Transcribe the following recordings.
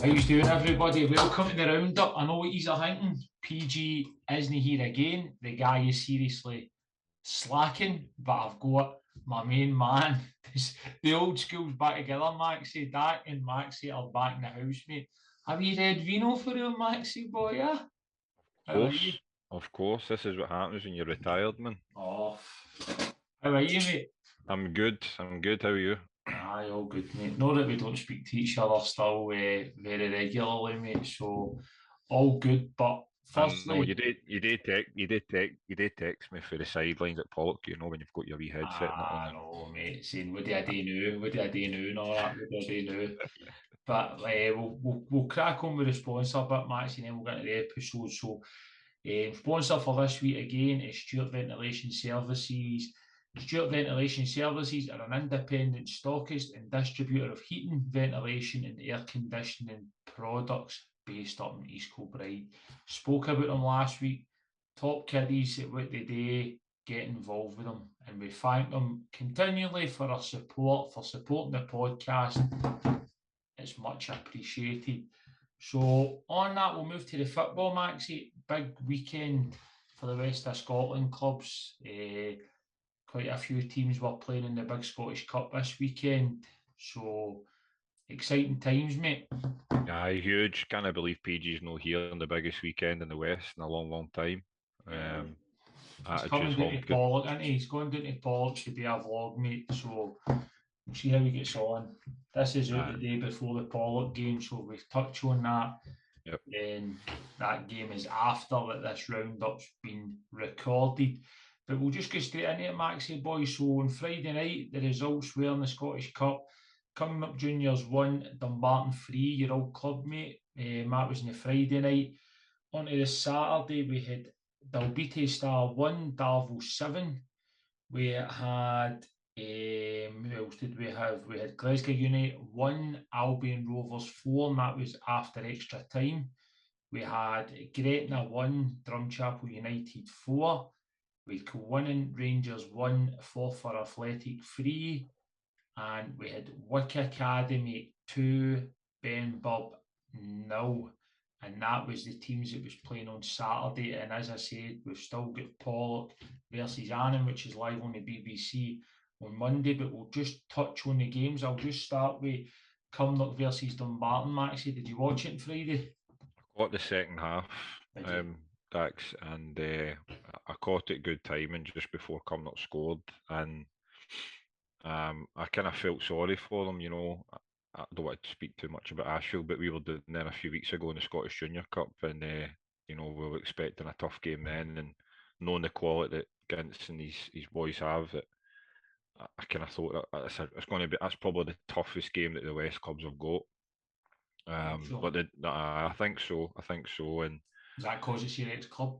How you doing, everybody? Welcome to the roundup. I know what you're thinking. PG isn't here again. The guy is seriously slacking, but I've got my main man. The old school's back together. Maxie, Dak and Maxie are back in the house, mate. Have you read Vino for him, Maxie boy? Yeah. Of course. This is what happens when you're retired, man. Oh, how are you, mate? I'm good. How are you? Aye, all good, mate. Not that we don't speak to each other still very regularly, mate. So all good. But firstly, no, you did text me for the sidelines at Pollock. You know when you've got your wee headset on. No, mate. Saying what do I do now? What do I do now? And all that. What do I do now? But we'll crack on with the sponsor bit, Max, and then we'll get into the episode. So, sponsor for this week again is Stuart Ventilation Services. Stuart Ventilation Services are an independent stockist and distributor of heating, ventilation and air conditioning products based up in East Kilbride. Spoke about them last week. Top kiddies at what they do, get involved with them. And we thank them continually for their support, for supporting the podcast. It's much appreciated. So on that, we'll move to the football, Maxie. Big weekend for the West of Scotland clubs. Quite a few teams were playing in the Big Scottish Cup this weekend. So exciting times, mate. Aye, huge. Can't believe PG's not here on the biggest weekend in the West in a long time. He's coming down to Pollock, isn't he? He's going down to Pollock to do a vlog, mate. So we'll see how he gets on. This is out the day before the Pollock game, so we've touched on that. Yep. And that game is after that this roundup's been recorded. But we'll just go straight into it, Maxie boys. So on Friday night, the results were in the Scottish Cup. Coming up Juniors 1, Dumbarton 3, your old club, mate. That was on the Friday night. On to the Saturday, we had Dalbeattie Star 1, Darvel 7. We had, who else did we have? We had Glasgow United 1, Albion Rovers 4, and that was after extra time. We had Gretna 1, Drumchapel United 4. We had Kilwinning Rangers 1, Forfar Athletic 3. And we had Wick Academy 2, Ben Bob 0. And that was the teams that was playing on Saturday. And as I said, we've still got Pollock versus Annan, which is live on the BBC on Monday. But we'll just touch on the games. I'll just start with Cumnock versus Dumbarton. Maxie, did you watch it on Friday? I caught the second half, Dax, and I caught it good timing just before Cumnock scored. And I kind of felt sorry for them, you know. I don't want to speak too much about Ashfield, but we were doing there a few weeks ago in the Scottish Junior Cup, and we were expecting a tough game then, and knowing the quality that Gintz and his boys have, that I kind of thought that it's going to be, that's probably the toughest game that the West clubs have got. Sure. But I think so. And is that because it's your ex-club?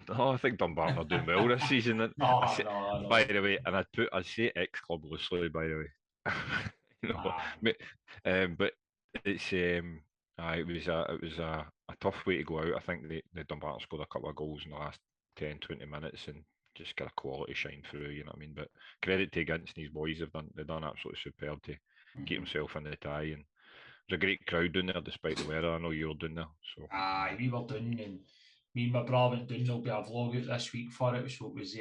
No, I think Dumbarton are doing well this season. No. By the way, and I say ex-club loosely, by the way. But it's it was a tough way to go out. I think the Dumbarton scored a couple of goals in the last 10-20 minutes and just got a quality shine through, you know what I mean? But credit to Gintz and his boys, they've done absolutely superb to keep himself in the tie, and there's a great crowd down there despite the weather. I know you were down there. So we were down, and me and my brother went down. There'll be a vlog out this week for it, so it was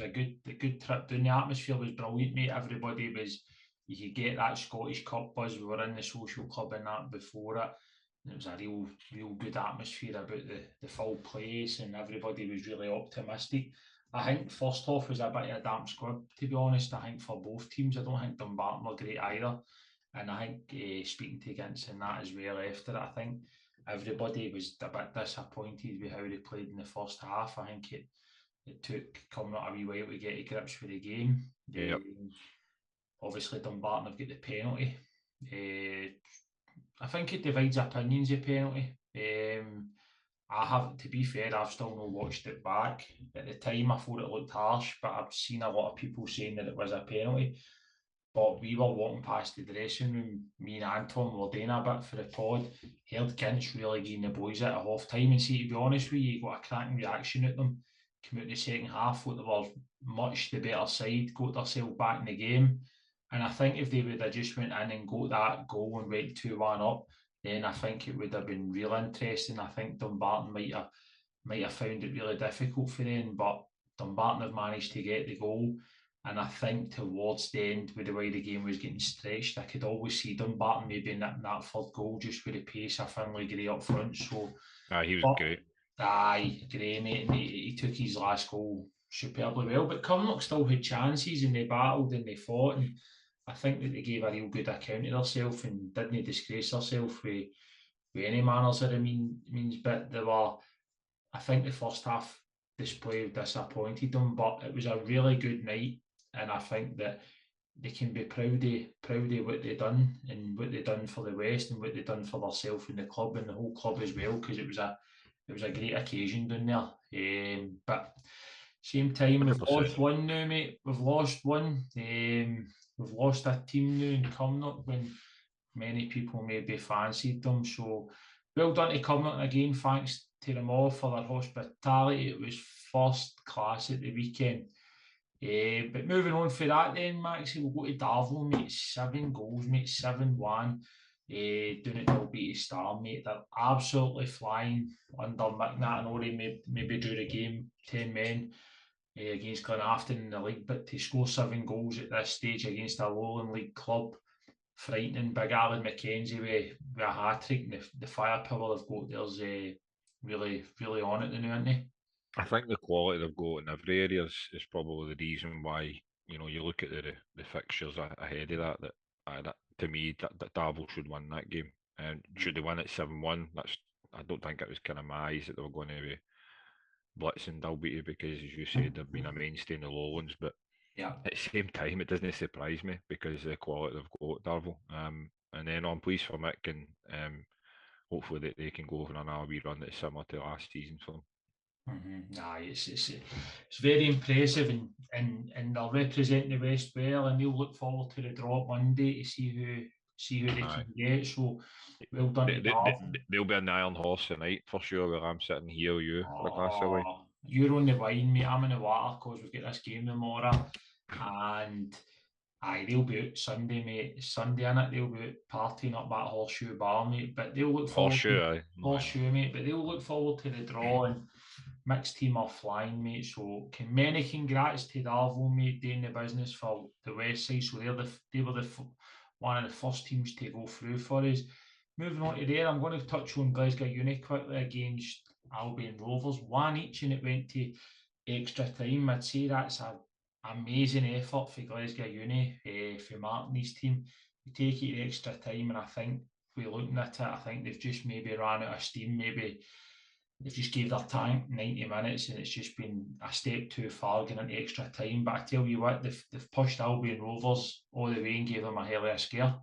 a good trip down. The atmosphere was brilliant, mate. Everybody was, you could get that Scottish Cup buzz. We were in the social club and that before it, and it was a real good atmosphere about the full place, and everybody was really optimistic. I think first half was a bit of a damp squib, to be honest. I think for both teams, I don't think Dumbarton were great either, and I think speaking to Gintz and that as well after it, I think everybody was a bit disappointed with how they played in the first half. I think it took Cumnock a wee while to get to grips with the game. Yep. Obviously, Dumbarton have got the penalty. I think it divides opinions, the penalty. To be fair, I've still not watched it back. At the time, I thought it looked harsh, but I've seen a lot of people saying that it was a penalty. But we were walking past the dressing room, me and Anton were doing a bit for the pod, heard Gintz really giving the boys at a half time, and see, to be honest with you, got a cracking reaction at them. Come out in the second half, thought they were much the better side, got themselves back in the game. And I think if they would have just went in and got that goal and went 2-1 up, then I think it would have been real interesting. I think Dumbarton might have found it really difficult for them, but Dumbarton have managed to get the goal. And I think towards the end, with the way the game was getting stretched, I could always see Dumbarton maybe in that third goal just with the pace of Finlay Gray up front. So, He was but, great. Aye, Gray, mate, and he took his last goal superbly well. But Cumnock still had chances and they battled and they fought. And I think that they gave a real good account of themselves and didn't disgrace themselves with any manners or means. But they were, I think the first half display disappointed them, but it was a really good night. And I think that they can be proud of what they done and what they done for the West and what they done for themselves and the club and the whole club as well, because it was a great occasion down there. But same time, we've 100%. lost one now, mate. We've lost one. We've lost a team now in Cumnock when many people maybe fancied them. So well done to Cumnock again. Thanks to them all for their hospitality. It was first class at the weekend. But moving on for that then, Maxie, we'll go to Darvel, mate. 7 goals, mate. 7-1. Doing it to beat Star, mate. They're absolutely flying under McNatanori. Maybe do the game 10 men against Glenafton in the league, but to score 7 goals at this stage against a Lowland League club, frightening. Big Alan McKenzie with a hat-trick, and the firepower they've got there's really, really on it now, aren't they? I think the quality they've got in every area is probably the reason why, you look at the fixtures ahead of that to me, that Darvel should win that game. And should they win it 7-1, I don't think it was kind of my eyes that they were going to be blitzing Dalbeattie, because, as you said, they've been a mainstay in the Lowlands, but yeah, at the same time, it doesn't surprise me because of the quality they've got at Darvel. And then I'm pleased for Mick, and hopefully they can go over another wee run that's similar to last season for them. It's very impressive, and they'll represent the West well, and they'll look forward to the draw Monday to see who they can get. So well done to Darvel. They'll be an iron horse tonight for sure. Where I'm sitting here, you for a glass of wine. You're on the wine, mate. I'm in the water because we've got this game tomorrow, and they'll be out Sunday, mate. Sunday, innit? They'll be out partying up that Horseshoe Bar, mate. But they'll look forward Horseshoe, mate. But they'll look forward to the draw, and mixed team are flying, mate. So many congrats to Darvel, mate, doing the business for the West Side. So they were one of the first teams to go through for us. Moving on to there, I'm going to touch on Glasgow Uni quickly against Albion Rovers. 1 each, and it went to extra time. I'd say that's an amazing effort for Glasgow Uni, for Martin's team. We take it to extra time, and I think if we're looking at it, I think they've just maybe ran out of steam. Maybe they've just gave their tank 90 minutes, and it's just been a step too far getting into extra time. But I tell you what, they've pushed Albion Rovers all the way and gave them a hell of a scare.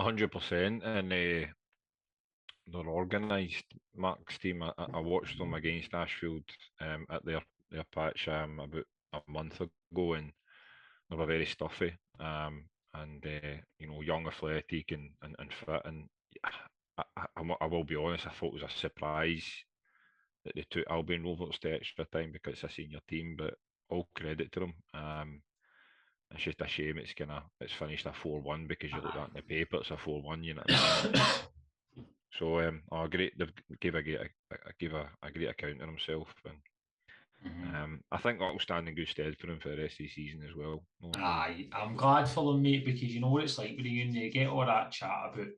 100%, and they're organised. Mark's team, I watched them against Ashfield at their patch about a month ago, and they were very stuffy, and young, athletic, and fit. And I will be honest, I thought it was a surprise that they took Albion Rovers to extra time because it's a senior team, but all credit to them. It's just a shame it's finished a 4-1, because you look at it in the paper, it's a 4-1, you know. So great. They gave a great account of himself, and I think that'll stand in good stead for him for the rest of the season as well. I'm glad for them, mate, because you know what it's like with the uni. You get all that chat about,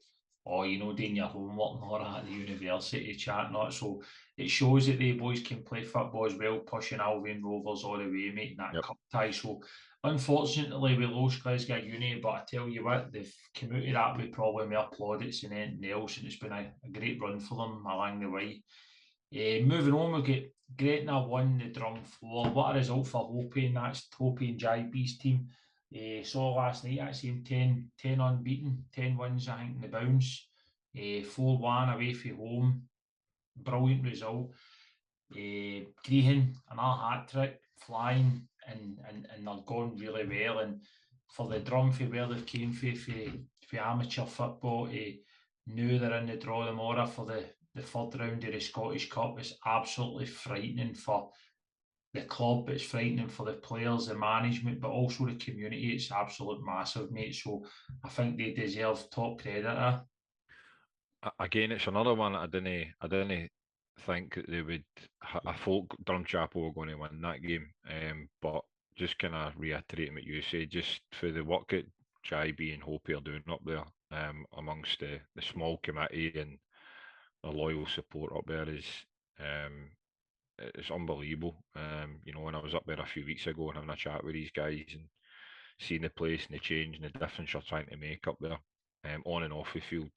doing your homework and all that at the university chat, not so. It shows that the boys can play football as well, pushing Albion Rovers all the way, making that cup tie. So unfortunately, we lost Glasgow Uni, but I tell you what, they've come out of that with probably more plaudits than anything else, and it's been a great run for them along the way. Moving on, we'll get Gretna won the drum floor. What a result for Hopi, and that's Hopi and JB's team. Saw last night, I see him 10 unbeaten, 10 wins, I think, in the bounce. 4-1 away from home. Brilliant result. Grehan, another hat-trick, flying, and they're going really well. And for the drum, for where they've came for amateur football, now they're in the draw tomorrow for the third round of the Scottish Cup. Is absolutely frightening for the club, it's frightening for the players, the management, but also the community. It's absolute massive, mate. So I think they deserve top credit. again, it's another one that I didn't think that they would. I thought Drumchapel were going to win that game, but just kind of reiterating what you said, just for the work that JB and Hopi are doing up there, amongst the small committee and the loyal support up there is, um, it's unbelievable. When I was up there a few weeks ago and having a chat with these guys and seeing the place and the change and the difference you're trying to make up there, on and off the field.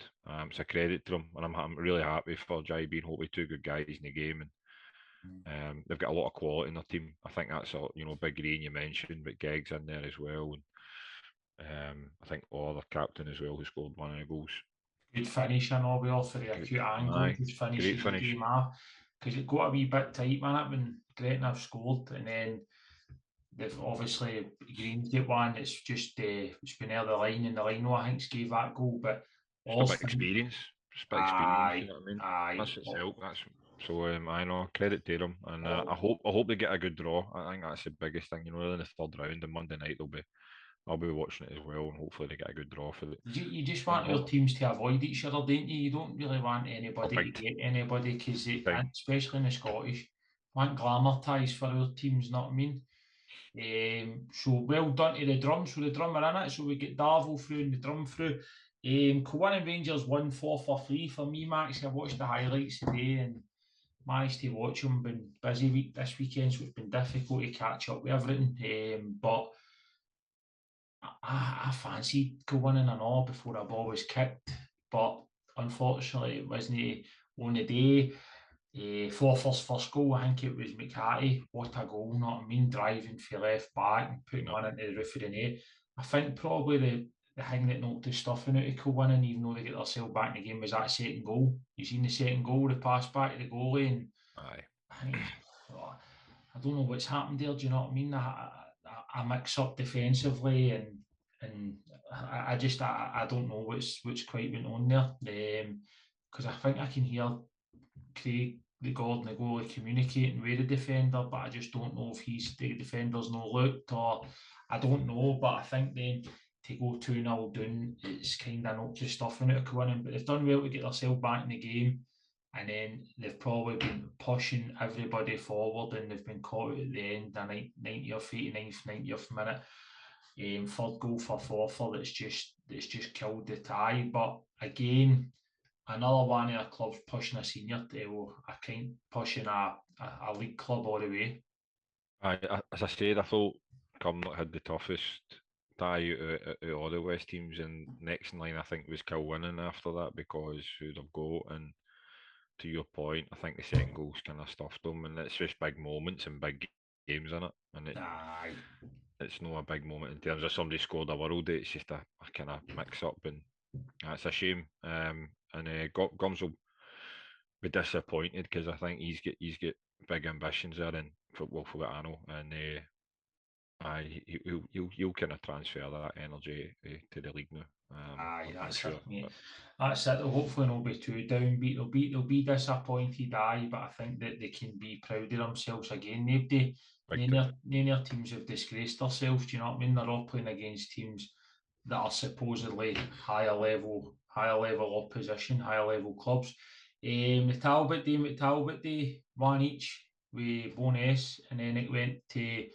It's a credit to them, and I'm really happy for Jai being hopefully two good guys in the game, and they've got a lot of quality in their team. I think that's a Big Green you mentioned, but Geg's in there as well, and I think their captain as well who scored one of the goals. Good finish, I know, well, for the acute angle, just Great finishes the finish. game off. Because it got a wee bit tight, man, it when Gretna have scored, and then they've obviously Green's get one. It's just it's been near the line, and the line, I think, gave that goal. But Just a all bit experience. Just a bit experience, you aye, know what I mean? aye, That's what's helped. So I know, credit to them, and I hope they get a good draw. I think that's the biggest thing. In the third round on Monday night, I'll be watching it as well, and hopefully they get a good draw for it. you just want your teams to avoid each other, don't you? You don't really want anybody to get anybody, because especially in the Scottish, want glamour ties for our teams, know what I mean? So well done to the drum. So the drum are in it. So we get Darvel through and the drum through. Kilbirnie Rangers won 4-3 for me, Max. I watched the highlights today and managed to watch them. Been busy week this weekend, so it's been difficult to catch up with everything. But I fancied winning and all before a ball was kicked, but unfortunately it wasn't on the day. Forfar's first goal, I think it was McCarthy. What a goal, know what I mean? Driving for left back and putting one into the roof of the net. I think probably the thing that knocked the stuffing out of winning, even though they get themselves back in the game, was that second goal. You seen the second goal, the pass back to the goalie, and I think I don't know what's happened there. Do you know what I mean? I mix up defensively, and I don't know what's quite went on there. Because I think I can hear Craig, the Gordon, the goalie, communicating with the defender, but I just don't know if the defender's not looked, or I don't know. But I think then to go 2-0 down, it's kind of knocked the stuffing out of winning. But they've done well to get themselves back in the game. And then they've probably been pushing everybody forward, and they've been caught at the end, the 90th, 89th, 90th minute. Third goal for Hurlford, that's just killed the tie. But again, another one of the clubs pushing a senior to a kind pushing a league club all the way. As I said, I thought Cumnock had the toughest tie out of all the West teams, and next in line I think was Kilwinning after that, because who they've got, and to your point, I think the second goal's kind of stuffed them, and it's just big moments and big games in it, and it's not a big moment in terms of somebody scored a world. It's just a kind of mix up, and that's a shame. And Gums will be disappointed, because I think he's got big ambitions there in football, for what I know, and he'll kind of transfer that energy to the league now. That's it, mate. That's it. They'll hopefully not be too downbeat. They'll be disappointed, but I think that they can be proud of themselves again. None of their teams have disgraced themselves. Do you know what I mean? They're all playing against teams that are supposedly higher level opposition, higher level clubs. The Talbot Day, one each with bonus, and then it went to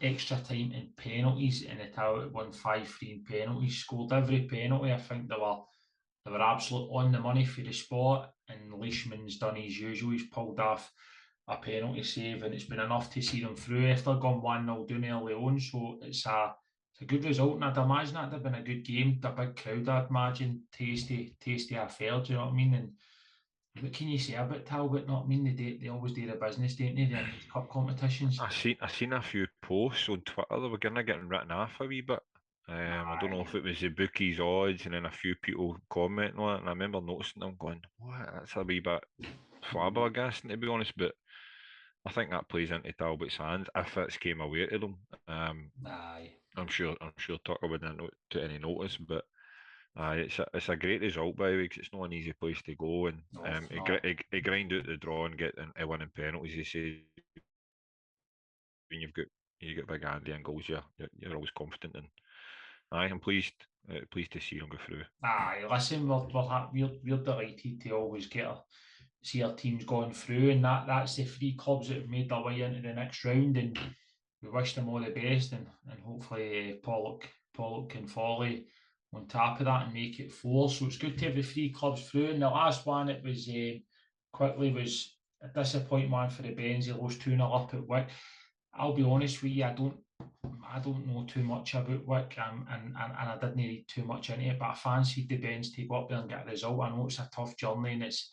extra time and penalties, and the Talbot won 5-3 in penalties. Scored every penalty. I think they were absolute on the money for the spot, and Leishman's done his usual. He's pulled off a penalty save, and it's been enough to see them through after going 1-0 down early on. So it's a good result, and I'd imagine that'd have been a good game. The big crowd, I'd imagine, tasty affair. Do you know what I mean? And what can you say about Talbot? Not mean they always do the business, don't they? The cup competitions. I seen a few posts on Twitter that were kind of getting written off a wee bit. I don't know if it was the bookies' odds, and then a few people commenting on it, and I remember noticing them going, "What? That's a wee bit flabbergasting, to be honest." But I think that plays into Talbot's hands if it's came away to them. I'm sure Tucker wouldn't take any notice, but it's a great result, by the way, because it's not an easy place to go, and he grind out the draw and get a winning penalties. He says when you got big Andy and goals, you're always confident, and I'm pleased pleased to see them go through. Aye, listen, we're delighted to always see our teams going through, and that's the 3 clubs that have made their way into the next round, and we wish them all the best, and hopefully Pollock can follow on top of that and make it 4. So it's good to have the 3 clubs through. And the last one, it was was a disappointing one for the Bens. They lost 2-0 up at Wick. I'll be honest with you, I don't know too much about Wick, and I didn't read too much into it, but I fancied the Bens to go up there and get a result. I know it's a tough journey, and it's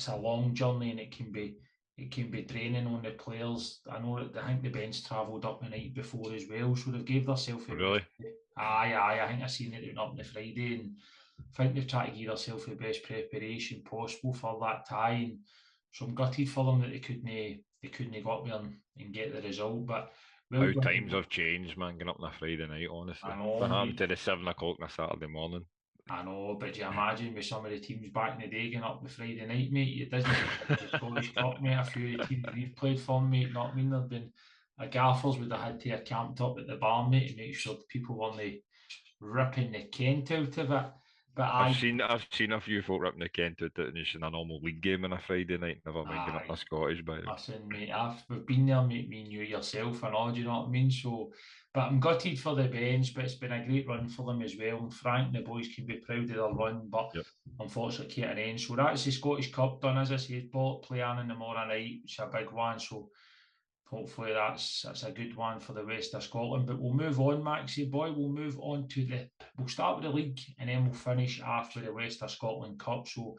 a long journey, and it can be draining on the players. I know that I think the Bens travelled up the night before as well, so they've gave themselves a Really? Aye, I think I seen it up on the Friday, and I think they've tried to give themselves the best preparation possible for that tie. And so I'm gutted for them that they couldn't go up there and get the result. But How times have changed, man, getting up on a Friday night, honestly. I know, What happened to the 7 o'clock on a Saturday morning? I know, but do you imagine with some of the teams back in the day getting up the Friday night, mate? It doesn't the Scottish Cup, mate. A few of the teams we've played for, mate. Not I mean, there've been gaffers would have had to have camped up at the bar, mate, to make sure the people weren't ripping the Kent out of it. But I've seen a few folk ripping the Kent out in a normal league game on a Friday night, never mind getting up a Scottish by. Listen, mate, we've been there, mate, me and you yourself and all, do you know what I mean? So, but I'm gutted for the Bens, but it's been a great run for them as well. And Frank and the boys can be proud of their run, but unfortunately can't end. So that's the Scottish Cup done, as I said. Bollock play on in tomorrow night, which is a big one. So hopefully that's a good one for the rest of Scotland. But we'll move on, Maxie boy. We'll move on to we'll start with the league, and then we'll finish off with the West of Scotland Cup. So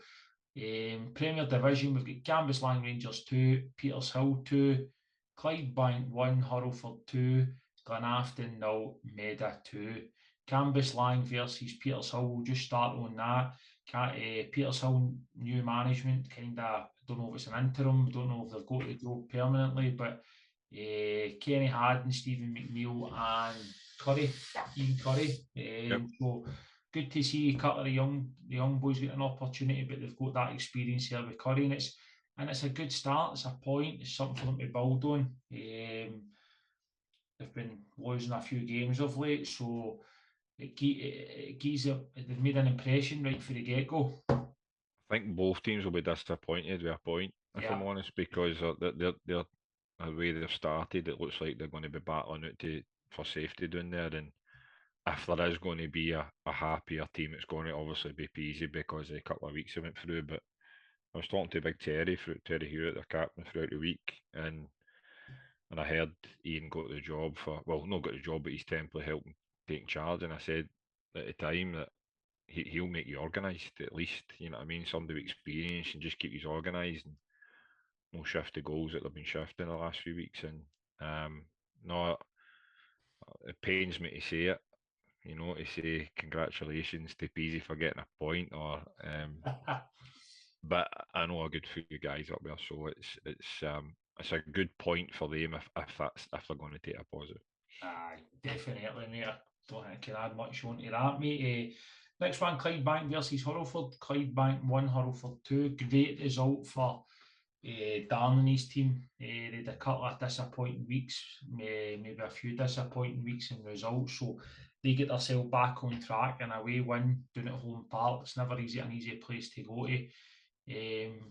Premier Division, we've got Cambuslang Rangers 2, Petershill 2, Clydebank 1, Hurlford 2, Glenafton 0, Meda 2. Cambuslang versus Petershill, we'll just start on that. Petershill new management, kind of, don't know if it's an interim, don't know if they've got the job permanently, but Kenny Haddon, Stephen McNeil and Ian Curry. So good to see a couple of the young boys get an opportunity, but they've got that experience here with Curry, and it's a good start. It's a point. It's something for them to build on. They've been losing a few games of late, so they've made an impression right for the get-go. I think both teams will be disappointed with a point, if I'm honest, because they're the way they've started. It looks like they're going to be battling out for safety down there, and if there is going to be a happier team, it's going to obviously be Peasy because a couple of weeks they went through. But I was talking to Big Terry Hewitt, their captain, throughout the week, and I heard Ian got the job not got the job, but he's temporarily helping taking charge. And I said at the time that he'll make you organised at least, you know what I mean? Somebody with experience and just keep you organised and no shift the goals that they've been shifting the last few weeks. And no, it pains me to say it, you know, to say congratulations to Peasy for getting a point, or but I know a good few guys up there, so it's a good point for them if they're going to take a positive. Definitely, mate. I don't think I can add much onto that, mate. Next one, Clydebank versus Hurlford. Clydebank 1, Hurlford 2. Great result for Dan and his team. They had a couple of disappointing weeks, maybe a few disappointing weeks in results, so they get themselves back on track, and away win down at home park. It's never an easy place to go to.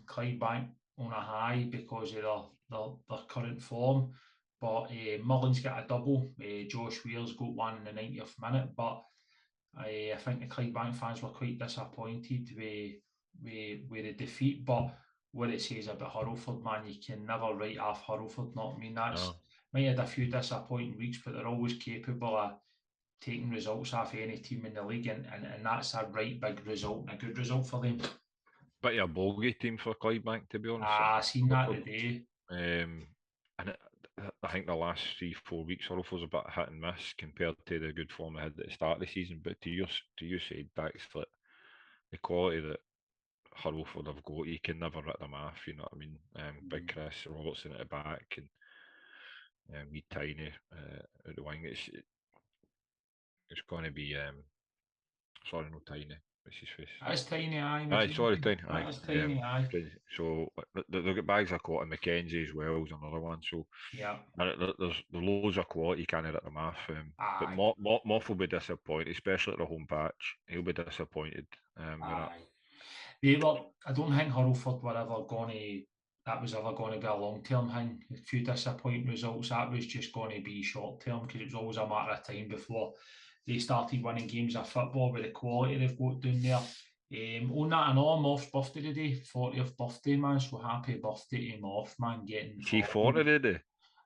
Clydebank on a high because of their current form, but Mullen's got a double. Josh Weir's got one in the 90th minute, but I think the Clydebank fans were quite disappointed with the defeat. But what it says about Hurlford, man, you can never write off Hurlford. Not I mean, might have had a few disappointing weeks, but they're always capable of taking results off any team in the league, and that's a right big result and a good result for them. But a bogey team for Clydebank, to be honest. I seen that today. And I think the last 3-4 weeks, Hurlford's a bit hit and miss compared to the good form they had at the start of the season. But to you said, Dax, that the quality that Hurlford have got, you can never write them off. You know what I mean? Big Chris Robertson at the back and wee Tiny at the wing. It's going to be sorry, no Tiny. what's his face? That's tiny, aye. Aye, sorry, Tiny. Aye. That's tiny, aye. So they've got bags of quality. Mackenzie as well is another one. So Yeah. there's loads of quality. You can't hit them off. But Aye. Moff will be disappointed, especially at the home patch. He'll be disappointed with that. I don't think Hurlford were ever going to. That was ever going to be a long-term thing. A few disappointing results. That was just going to be short-term because it was always a matter of time before they started winning games of football with the quality they've got down there. On that and all, Moff's birthday today, 40th birthday, man. So happy birthday to Moff, man. Getting T40 today.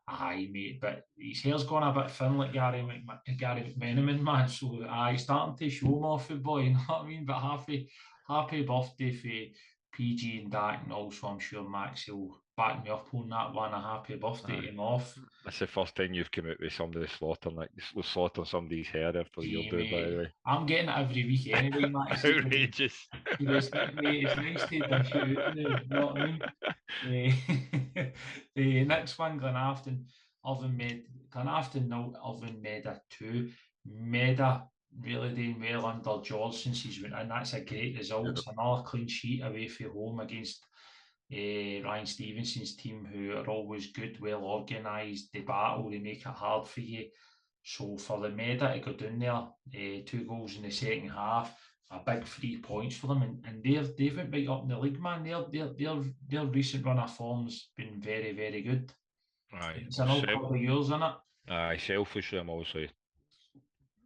Aye, mate, but his hair's gone a bit thin like Gary McMenamin, man. So aye, starting to show him off, the boy. You know what I mean? But happy birthday for PG and Dak, and also I'm sure Max will back me up on that one. A happy birthday to him off. That's the first time you've come out with somebody slaughtering, like slaughtering somebody's hair after you're doing, by the way. I'm getting it every week anyway, Max. Outrageous. Mate, it's nice to dish it out, you know what I mean? The next one, Glenafton, Glenafton 0, Irvine Meda 2. Meda really doing well under George since he's went in. That's a great result. It's another clean sheet away from home against Ryan Stevenson's team, who are always good, well organised. They battle, they make it hard for you. So for the Meda to go down there, 2 goals in the second half, a big 3 points for them, and they've went right up in the league, man. Their recent run of form's been very, very good. Aye, it's an old couple of years, isn't it? Aye, selfishly, I'm obviously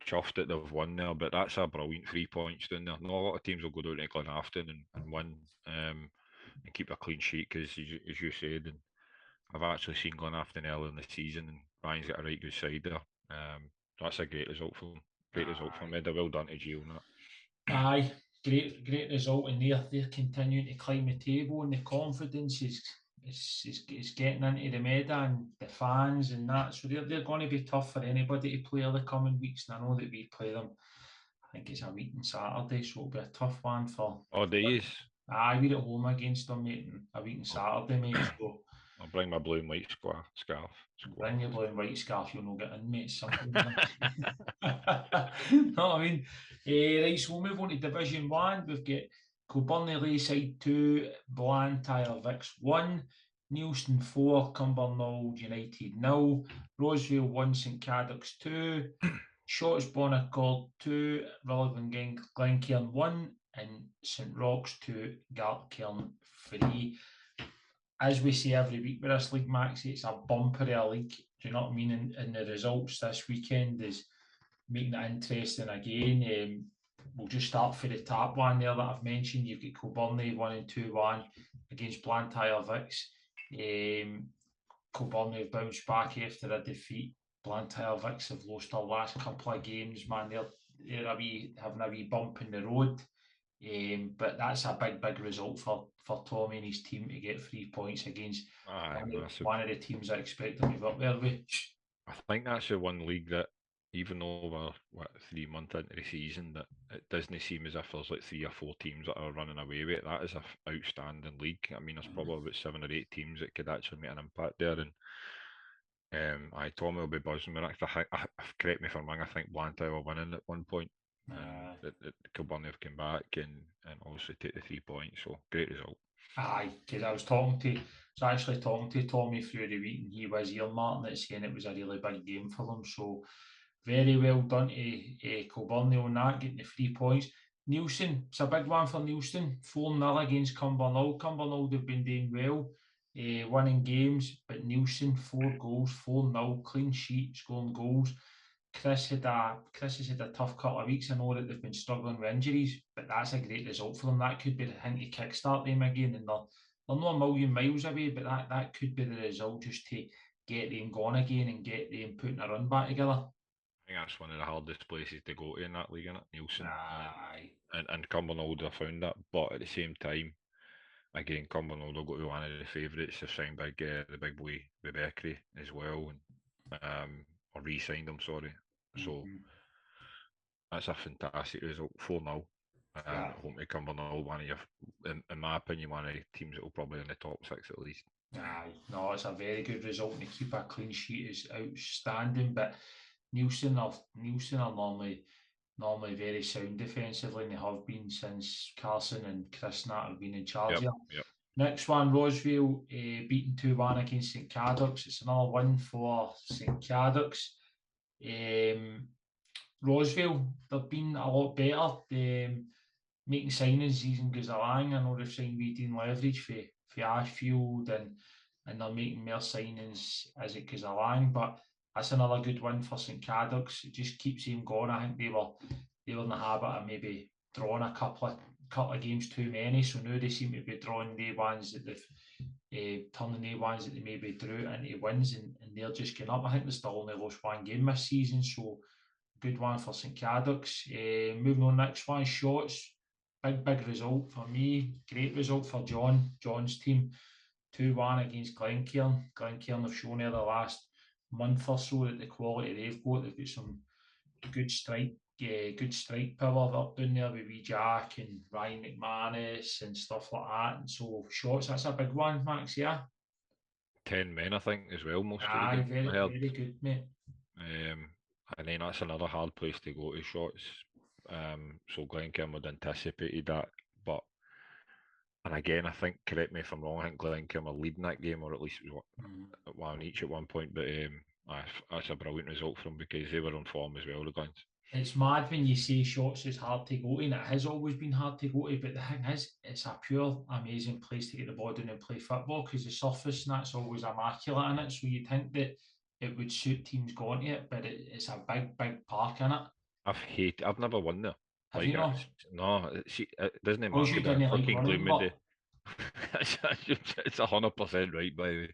chuffed that they've won there, but that's a brilliant 3 points down there. Not a lot of teams will go down to Glenafton and win and keep a clean sheet because, as you said, and I've actually seen Glenafton earlier in the season, and Ryan's got a right good side there. That's a great result for them. Great result for them. They're well done to Gio on that. Aye, great result, and they're continuing to climb the table, and the confidence is getting into the Meda and the fans and that. So they're going to be tough for anybody to play in the coming weeks. And I know that we play them. I think it's a week on Saturday, so it'll be a tough one for. Oh, days. Aye, we're at home against them, mate. A week on Saturday, mate. So I'll bring my blue and white scarf. Bring your blue and white scarf, you'll not get in, mate. Something. Know what I mean? Right, so we'll move on to Division 1. We've got Kilbirnie Layside 2, Blantyre Vics 1, Neilson 4, Cumbernauld United 0, Roseville 1, St Cadoc's 2, Shotts Bonaccord 2, Rutherglen Glencairn 1, and St Roch's 2, Gartcairn 3. As we say every week with this league, Max, it's a bumper of a league. Do you know what I mean? And the results this weekend is making it interesting again. We'll just start for the top one there that I've mentioned. You've got Kilbirnie 1-2-1 against Blantyre Vics. Kilbirnie have bounced back after a defeat. Blantyre Vics have lost their last couple of games, man. They're having a wee bump in the road. But that's a big result for Tommy and his team to get 3 points against one of the teams that expect them to be up there with. I think that's the one league that, even though we're 3 months into the season, that it doesn't seem as if there's like 3 or 4 teams that are running away with it. That is an outstanding league. I mean, there's probably about 7 or 8 teams that could actually make an impact there. And Tommy will be buzzing with it. Correct me if I'm wrong, I think Blantyre were winning at one point. Kilbirnie have come back and obviously take the 3 points, so great result. Aye, because I was actually talking to Tommy through the week, and he was earmarking it, saying it was a really big game for them. So very well done to Kilbirnie on that, getting the 3 points. Neilson, it's a big one for Neilson, 4-0 against Cumbernauld. Cumbernauld have been doing well, winning games, but Neilson 4 goals, 4-0, clean sheet, scoring goals. Chris has had a tough couple of weeks. I know that they've been struggling with injuries, but that's a great result for them. That could be the thing to kickstart them again, and they're not a million miles away, but that could be the result just to get them going again and get them putting a run back together. I think that's one of the hardest places to go to in that league, isn't it, Neilson? And Cumbernauld have found that, but at the same time, again, Cumbernauld will go to one of the favourites. They've signed the big boy Beckery as well, and or re-signed him, sorry. So that's a fantastic result, 4-0. At home to Cumbernauld, one of your, in my opinion, one of the teams that will probably in the top 6 at least. No, it's a very good result, and to keep a clean sheet is outstanding. But Neilson are normally normally very sound defensively, and they have been since Carson and Chris Nat have been in charge here. Yep. Next one, Roseville beaten 2-1 against St Cadoc's. It's another win for St Cadoc's. Roseville, they've been a lot better. Making signings using goes along. I know they've signed Dean Leverage for Ashfield, and they're making more signings as it goes along. But that's another good win for St Cadoc's. It just keeps them going. I think they were in the habit of maybe drawing a couple of games too many. So now they seem to be drawing the ones that they've turning the ones that they maybe drew into wins, and they're just getting up. I think they still only lost one game this season, so good one for St Cadoc's. Moving on, next one, Shotts. Big result for me. Great result for John's team. 2-1 against Glencairn. Glencairn have shown here the last month or so that the quality they've got some good strike power up down there with wee Jack and Ryan McManus and stuff like that. And so Shotts, that's a big one, Max, yeah? 10 men, I think, as well, most of the game. Very good, mate. And then that's another hard place to go to, Shotts. So Glencairn would anticipated that, and again, I think, correct me if I'm wrong, I think Glencairn were leading that game, or at least it was one each at one point. But that's a brilliant result for them because they were on form as well, the Glens. It's mad when you say Shotts is hard to go to, and it has always been hard to go to, but the thing is, it's a pure amazing place to get the ball down and play football because the surface and that's always immaculate in it, so you'd think that it would suit teams going to it, but it's a big park in it. I've never won there. Have you not? No, it doesn't matter. You didn't like running, but... It's 100% right, by the way.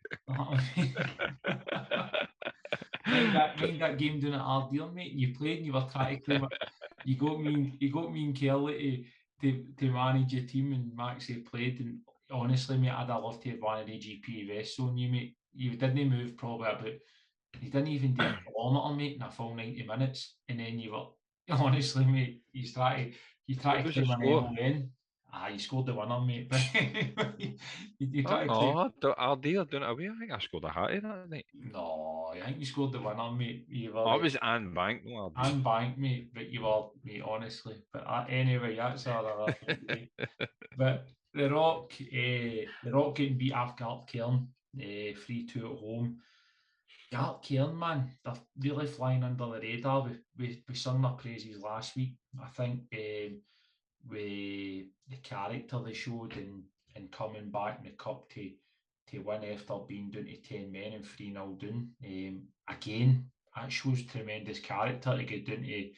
Mind that game down at Ardrossan, mate. You played and you were trying to claim it. You got me and Kelly to manage your team, and Maxie played. And honestly, mate, I'd love to have one of the GP vests on you, mate. You didn't move probably about. You didn't even do a kilometre, mate, in a full 90 minutes, and then you were honestly, mate. You try to claim an MON. You scored the winner, mate. But you try to claim. Ardrossan doing it away. I think I scored a hattie that night. No, I think you scored the winner, mate. It was Bank, no, Bank, mate. But you were, mate, honestly. But anyway, that's all right. But the Rock getting beat after Cairn, 3-2 at home. Cairn, man, they're really flying under the radar. We sung their praises last week. I think with the character they showed in coming back in the cup to win after being down to 10 men and 3-0 down. Again, that shows tremendous character to get down to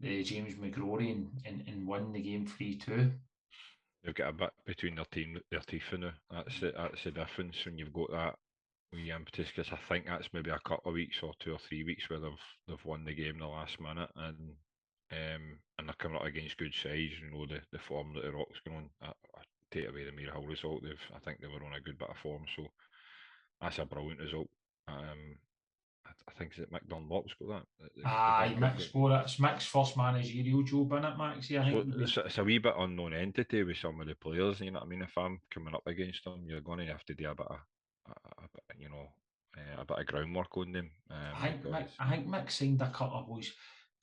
the James McGrory and win the game 3-2. They've got a bit between their teeth now. That's the difference when you've got that wee impetus, because I think that's maybe a couple of weeks or 2 or 3 weeks where they've won the game in the last minute, and they're coming up against good sides. You know, the form that the Rock's going on. I take away the Mere Hill result. I think they were on a good bit of form, so that's a brilliant result. I think it's Mick Dunlop's got that. Mick's got it. It's Mick's first managerial job in it, Max. Yeah, it's a wee bit unknown entity with some of the players. You know what I mean? If I'm coming up against them, you're going to have to do a bit of groundwork on them. I think Mick signed a couple of boys,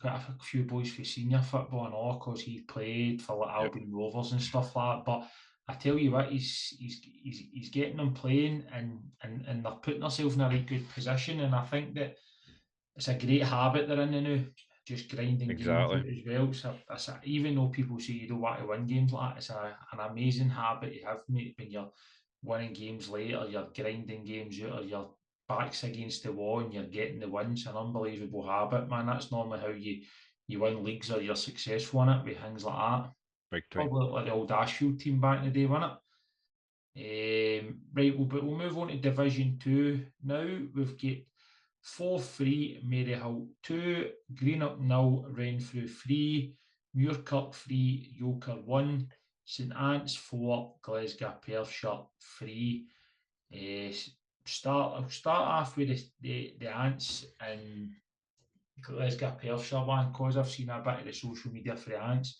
quite a few boys for senior football and all, because he played for like Albion Rovers and stuff like that. But I tell you what, he's getting them playing, and they're putting themselves in a really good position. And I think that it's a great habit they're in now, just grinding games out as well. So even though people say you don't want to win games like that, it's an amazing habit you have, mate, when you're winning games late, or you're grinding games out, or your back's against the wall and you're getting the wins. An unbelievable habit, man. That's normally how you win leagues, or you're successful in it, with things like that. Big time. Probably like the old Ashfield team back in the day, wasn't it? Right, but we'll move on to Division 2 now. We've got Forth 3, Maryhill 2, Greenock 0, Renfrew 3, Muirkirk 3, Yoker 1, St Ant's 4, Glasgow Perthshire 3. I'll start off with the Ants and Glasgow Perthshire one, because I've seen a bit of the social media for the Ants.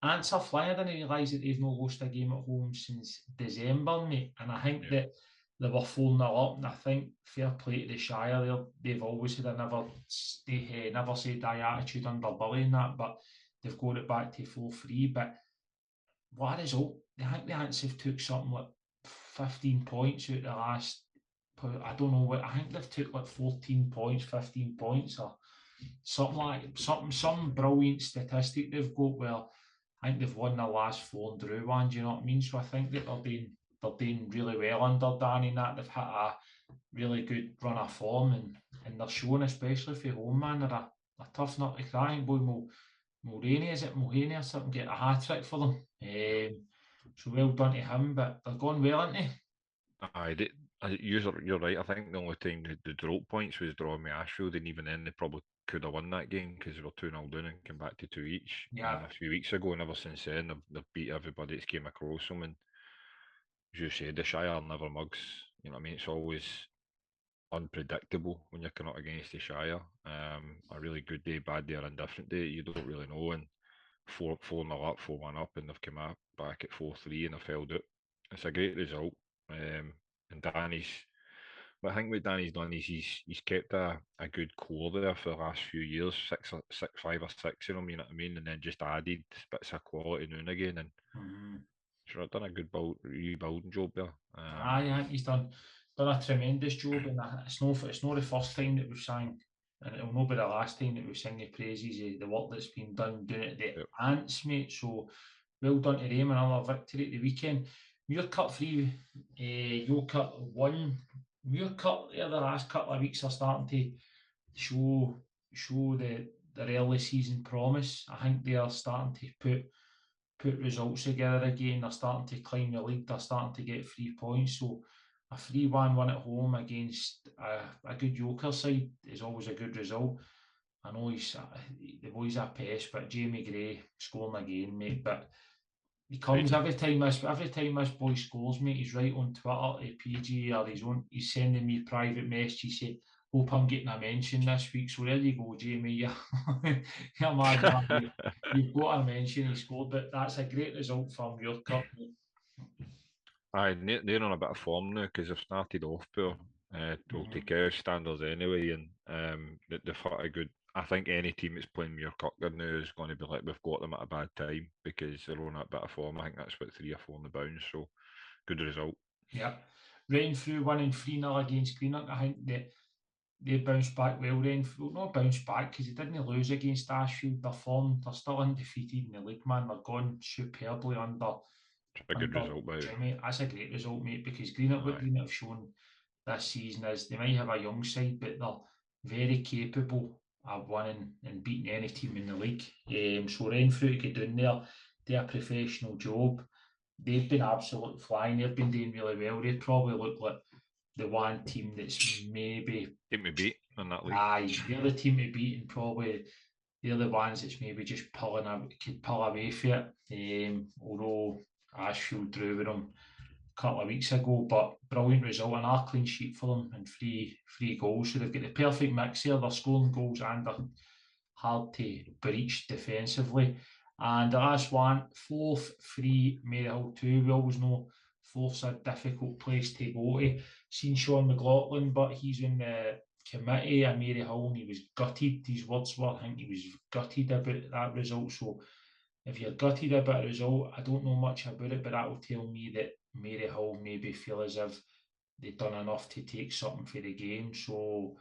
Ants are flying. I didn't realise that they've not lost a game at home since December, mate. And I think that they were 4-0 up, and I think fair play to the Shire. They've always had a never say die attitude under Billy and that, but they've got it back to 4-3. But what a result! I think the Ants have took something like 15 points out the last. I don't know what. I think they've took like 14 points, 15 points, or something like some brilliant statistic they've got where I think they've won the last 4 and drew one. Do you know what I mean? So I think that they're doing really well under Danny. That they've hit a really good run of form, and they're showing, especially for home, man. They're a tough nut to crack. Boy, Mulroney, is it Mulroney or something? Get a hat trick for them. So well done to him. But they're going well, aren't they? Aye, you're right. I think the only time they dropped points was drawing with Ashfield, and even then they probably could have won that game because they were 2-0 down and came back to 2 each a few weeks ago. And ever since then, they've beat everybody that's came across them. And as you said, the Shire never mugs. You know what I mean? It's always unpredictable when you're coming up against the Shire. A really good day, bad day, or indifferent day, you don't really know. And 4-0 up, 4-1 up, and they've come back at 4-3 and they've held it. It's a great result. And Danny's, but I think what Danny's done is he's kept a good core there for the last few years, 5 or 6 of them, you know what I mean, and then just added bits of quality now and again, and sure, I've done a good rebuilding job there. I think he's done a tremendous job, and it's not the first time that we've sang, and it'll not be the last time that we've sung the praises of the work that's been done doing it at the Ants, mate. So well done to them, another victory at the weekend. Muircut 3, Yorkcut 1. Muircut the last couple of weeks are starting to show their early season promise. I think they are starting to put results together again. They're starting to climb the league. They're starting to get 3 points. So a 3-1 win at home against a good Yoker side is always a good result. I know the boy's a pest, but Jamie Gray scoring again, mate. But he comes every time this boy scores, mate. He's right on Twitter, PG, or he's sending me private messages saying, hope I'm getting a mention this week. So there you go, Jamie. You're mad, man. You've got a mention. He scored, but that's a great result from your cup. Aye, they're on a bit of form now because they've started off poor. To take our standards anyway, and they've had a good. I think any team that's playing Muircock now is going to be like we've got them at a bad time because they're on a bit of form. I think that's about 3 or 4 on the bounce, so good result. Yeah, Renfrew winning 3-0 against Greenock. I think they bounced back well. Renfrew not bounced back because they didn't lose against Ashfield. They're still undefeated in the league, man. They're gone superbly under. It's a good result, by Jimmy. That's a great result, mate, because Greenock have shown this season is they might have a young side, but they're very capable of winning and beating any team in the league. So Renfrew get down there, do a professional job. They've been absolutely flying. They've been doing really well. They probably look like the one team that's maybe team to beat in that league. Aye, they're the team to beat, and probably they're the ones that's maybe just could pull away for it. Although Ashfield drew with them a couple of weeks ago, but brilliant result, and a clean sheet for them and three goals. So they've got the perfect mix here. They're scoring goals and they're hard to breach defensively. And the last one, Forth 3, Maryhill 2. We always know Forth's a difficult place to go to. Seen Sean McLaughlin, but he's in the committee at Maryhill and he was gutted. His words were, I think he was gutted about that result. So if you're gutted about a result, I don't know much about it, but that will tell me that Maryhill maybe feel as if they've done enough to take something for the game. So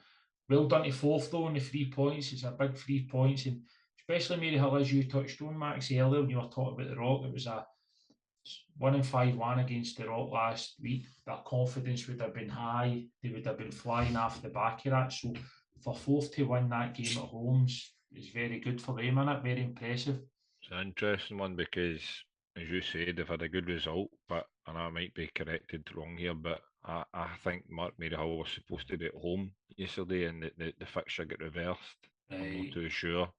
well done to Forth though on the 3 points. It's a big 3 points, and especially Maryhill, as you touched on, Max, earlier when you were talking about the Rock. It was a 1-5-1 against the Rock last week. Their confidence would have been high. They would have been flying off the back of that. So for Forth to win that game at home is very good for them, isn't it? Very impressive. It's an interesting one because, as you said, they've had a good result, but, and I might be corrected wrong here, but I think Mark Maryhill was supposed to be at home yesterday and the fixture got reversed. Right. I'm not too sure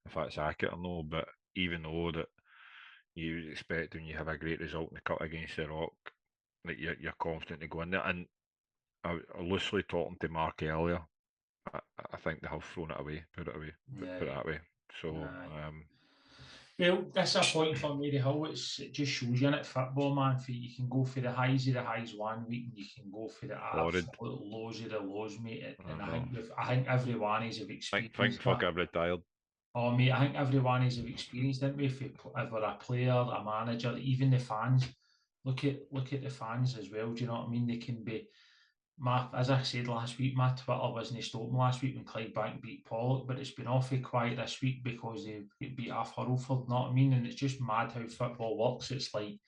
if that's accurate or no, but even though that you would expect when you have a great result in the cut against the Rock, that you're confident to go in there. And I loosely talking to Mark earlier, I think they have thrown it away, put it that way. So Well, that's a point for Mary Hill. It just shows you in it football, man. You can go for the highs of the highs one week, and you can go for the Horrid. absolute lows of the lows, mate. And I I think every one is have experienced fuck, that. I'm retired. Oh, mate, I think every one is have experienced, didn't we? If we're a player, a manager, even the fans. Look at the fans as well. Do you know what I mean? They can be. As I said last week, my Twitter wasn't stopping last week when Clydebank beat Pollock, but it's been awfully quiet this week because they beat off Hurlford, know what I mean? And it's just mad how football works. It's like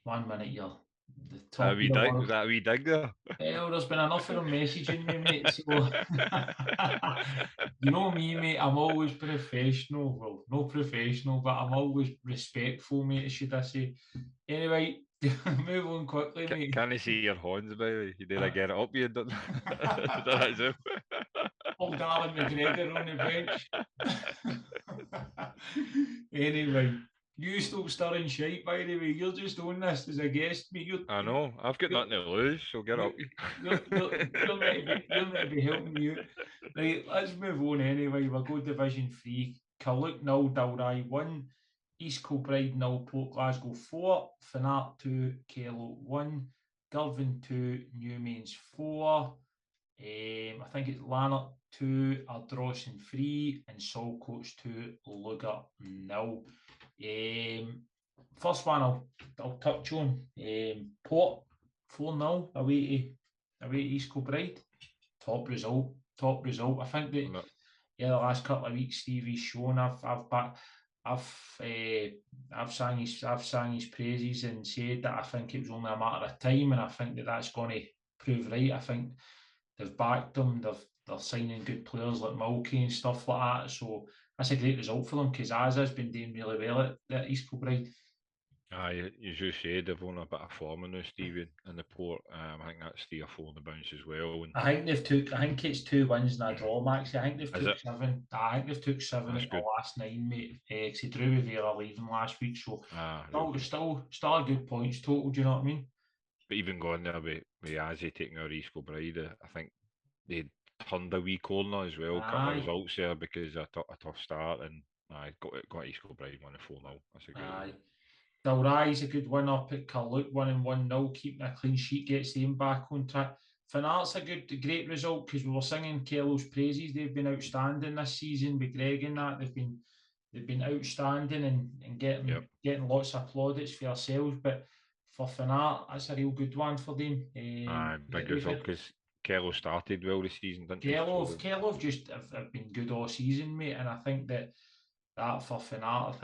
1 minute you're the top of the world. Was that a wee dig there? Well, there's been enough of them messaging me, mate. So, you know me, mate, I'm always professional. Well, no professional, but I'm always respectful, mate, should I say. Anyway, move on quickly, mate. Can I see your horns, baby? You did I get it up you? Done that Zoom? Old Darren McGregor on the bench. Anyway, you still stirring shite, by the way. You're just on this as a guest, mate. I know. I've got nothing to lose, so get up. You're meant to be helping me out. Right, let's move on anyway. We'll go Division 3. Carluke 0, Dalry 1. East Kilbride 0, Port Glasgow 4. Fanart 2, Kello 1. Girvan 2, Newmains 4. I think it's Lanark 2, Ardrossan 3, and Saltcoats 2, Lugar 0. First one I'll touch on. Port 4-0 away to East Kilbride. Top result. I think that the last couple of weeks Stevie's shown I've sang his praises and said that I think it was only a matter of time, and I think that's going to prove right. I think they've backed them. They're signing good players like Mulkey and stuff like that. So that's a great result for them because Azza's been doing really well at East Kilbride. Aye, as you said, they've won a bit of form in now, Stephen, in the Port. I think that's 3 or 4 on the bounce as well. And I think it's 2 wins and a draw, Max. I think they've took 7. I think they've took 7 in the last 9, mate. Because he drew with Vera leaving last week, so still a good points total. Do you know what I mean? But even going there with Azzy taking out East Kilbride, I think they turned a wee corner as well. A couple of results there because a tough start, and got East Kilbride 1-4-0. That's a great result. Dalry's a good win up at Carluke, 1-1-0, keeping a clean sheet, gets them back on track. Fanart's a great result because we were singing Kello's praises. They've been outstanding this season with Greg and that. They've been outstanding and getting lots of plaudits for themselves. But for Fanart, that's a real good one for them. Big result because Kello started well this season, didn't he? Kello just have been good all season, mate. And I think that for Fanart,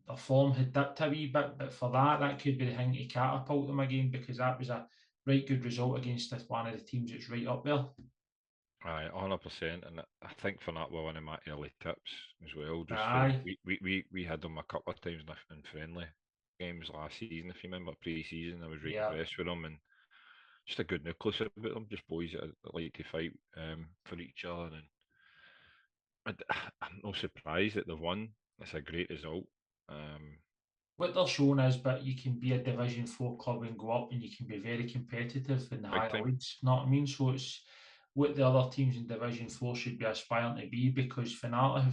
their form had dipped a wee bit, but for that could be the thing to catapult them again because that was a right good result against one of the teams that's right up there. Aye, 100%, and I think for that were one of my early tips as well. We had them a couple of times in friendly games last season, if you remember pre-season. I was really impressed with them, and just a good nucleus about them, just boys that like to fight for each other. And I'm not surprised that they've won. It's a great result. What they're showing is, but you can be a Division 4 club and go up, and you can be very competitive in the higher leagues. You know what I mean? So it's what the other teams in Division 4 should be aspiring to be, because Fanata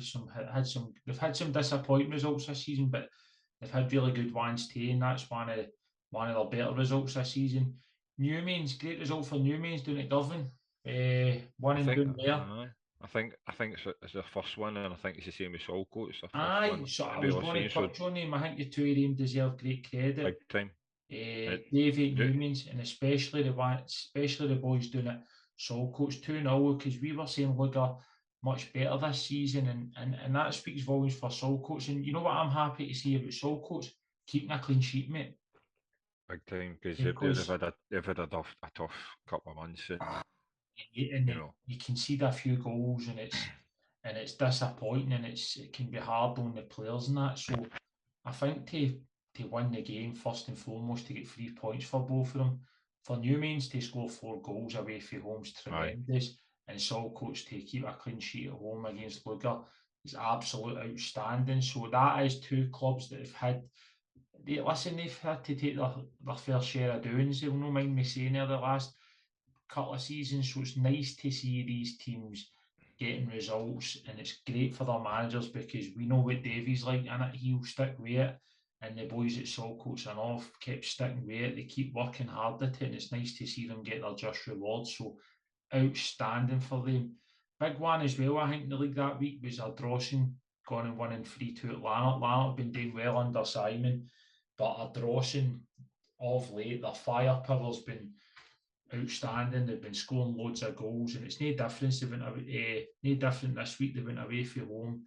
they've had some disappointing results this season, but they've had really good ones too, and that's one of their better results this season. Newmains, great result for Newmains doing at Irvine. One and doing there. I think it's their first one, and I think it's the same as Saltcoats. So I was going to touch on them. I think the two of them deserve great credit. Big time. Davey Newmains, and especially the boys doing it. Saltcoats 2-0, because we were saying Lugar much better this season, and that speaks volumes for Saltcoats. And you know what I'm happy to see about Saltcoats? Keeping a clean sheet, mate. Big time, because they've had a tough couple of months. You concede a few goals, and it's disappointing, and it can be hard on the players and that. So I think to win the game first and foremost, to get 3 points for both of them. For Newmains to score 4 goals away from home is tremendous, and Saltcoats to keep a clean sheet at home against Lugar is absolute outstanding. So that is 2 clubs that have had. They've had to take their fair share of doings. They'll not mind me saying there the last couple of seasons. So it's nice to see these teams getting results, and it's great for their managers because we know what Davy's like, and he'll stick with it. And the boys at Saltcoats and off kept sticking with it. They keep working hard at it, and it's nice to see them get their just rewards. So outstanding for them. Big one as well, I think, in the league that week was Ardrossan going and winning 3-2 at Lanark. Lanark have been doing well under Simon, but Ardrossan of late, their firepower's been outstanding. They've been scoring loads of goals, and it's no difference. They've been no different this week. They went away from home,